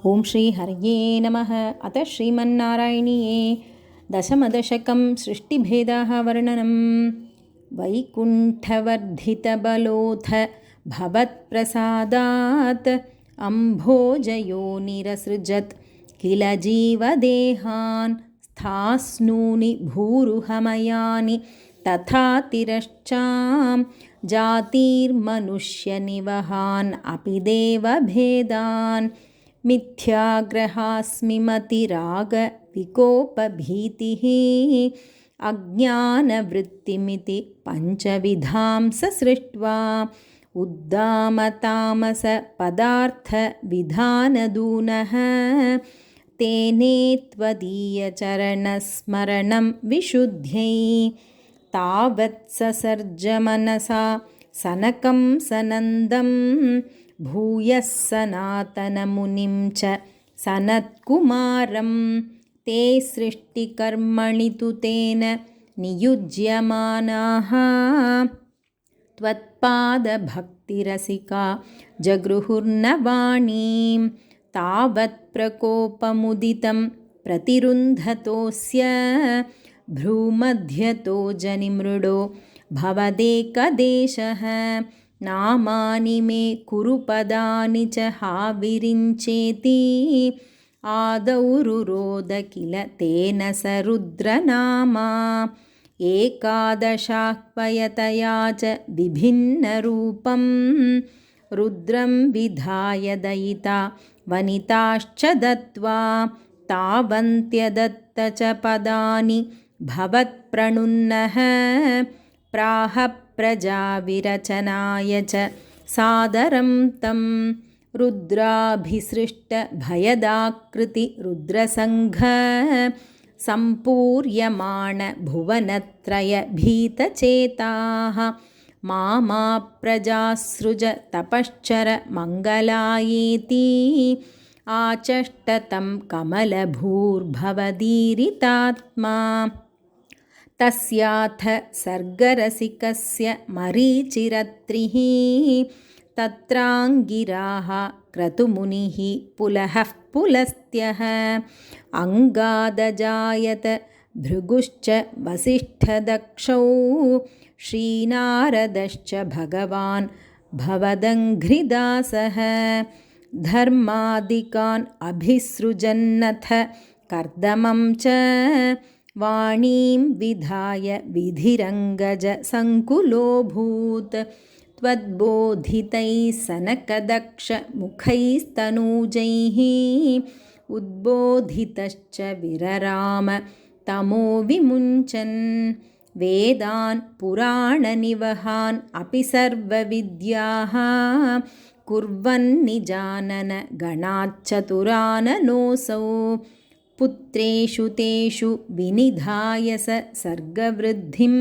ఓం శ్రీ హరయే నమః. అత శ్రీమన్నారాయణీయే దశమదశకం సృష్టిభేదాః వర్ణనం. వైకుంఠవర్ధితబలోऽథ భవత్ప్రసాదాత్ అంభోజయోనిరసృజత్ కిల జీవదేహాన్ స్థాస్నూని భూరుహమయాని తథా తిరశ్చాం జాతిర్మనుష్యనివహాన్ అపి దేవభేదాన్ మిథ్యాగ్రహాస్మిమతిరాగవికోపభీతిः అజ్ఞానవృత్తిమితి పంచవిధాం సృష్ట్వా ఉద్దామతామస పదార్థవిధానదూనః తేనే త్వదీయచరణస్మరణం విశుద్ధ్యై తావత్ ససర్జమనసా సనకం సనందం భూయః సనాతనమునిం చ సనత్కుమారం తే సృష్టికర్మణి తు తేన నియుజ్యమానాః త్వత్పాదభక్తిరసికా జగృహుర్నవాణీం తావత్ ప్రకోపముదితం ప్రతిరుంధతోస్య భ్రూమధ్యతో జనిమృడో భవదేకదేశః నామాని మే కురు పదాని చ హావిరించేతి ఆదౌ రురోద కిల తేన స రుద్రనామా ఏకాదశాహ్వయతయా చ విభిన్నరూపం రుద్రం విధాయ దయితా వనితాశ్చ దత్వా తావంత్యదత్త చ పదాని భవత్ప్రణున్నః ప్రాహ ప్రజావిరచనాయ చ సాదరం తం రుద్రాభిసృష్టభయదాకృతి రుద్రసంఘ సంపూర్యమాణ భువనత్రయభీతచేతాః మామా ప్రజాసృజ తపశ్చర మంగళాయేతి ఆచష్టతం కమలభూర్భవదీరితాత్మా తస్యాథ సర్గరసికస్య మరీచిరత్రిః తత్రాంగిరాః క్రతుమునిః పులహః పులస్త్యః అంగాదజాయత భృగుశ్చ వసిష్ఠదక్షౌ శ్రీనారదశ్చ భగవాన్ భవదంఘ్రిదాసః ధర్మాదికాన్ అభిసృజన్నథ కర్దమం చ వాణీం విధాయ విధిరంగజ సంకులోభూత్ త్వద్బోధితైః సనకదక్ష ముఖైస్తనూజైః ఉద్బోధితశ్చ విరరామ తమో విముంచన్ వేదాన్ పురాణనివహాన్ అపి సర్వవిద్యాః కుర్వన్నిజానన గణాచ్చతురాననోऽసౌ పుత్రేషు తేషు వినిధాయ స సర్గవృద్ధిం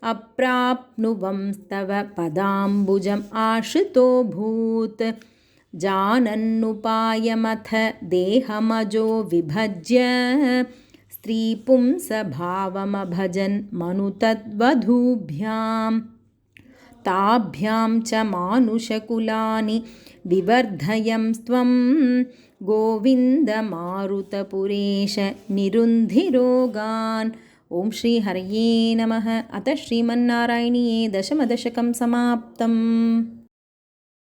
అప్రాప్నువంస్తవ పదాంబుజం ఆశ్రితోऽభూత్ జానన్నుపాయమథ దేహమజో విభజ్య స్త్రీపుంసభావమభజన్ మనుతద్వధూభ్యాం తాభ్యాం చ మానుషకులాని వివర్ధయంస్త్వం గోవింద మారుతపురేశ నిరుంధిరోగాన్. ఓం శ్రీ హరయే నమః. అత శ్రీమన్నారాయణీయే దశమదశకం సమాప్తం.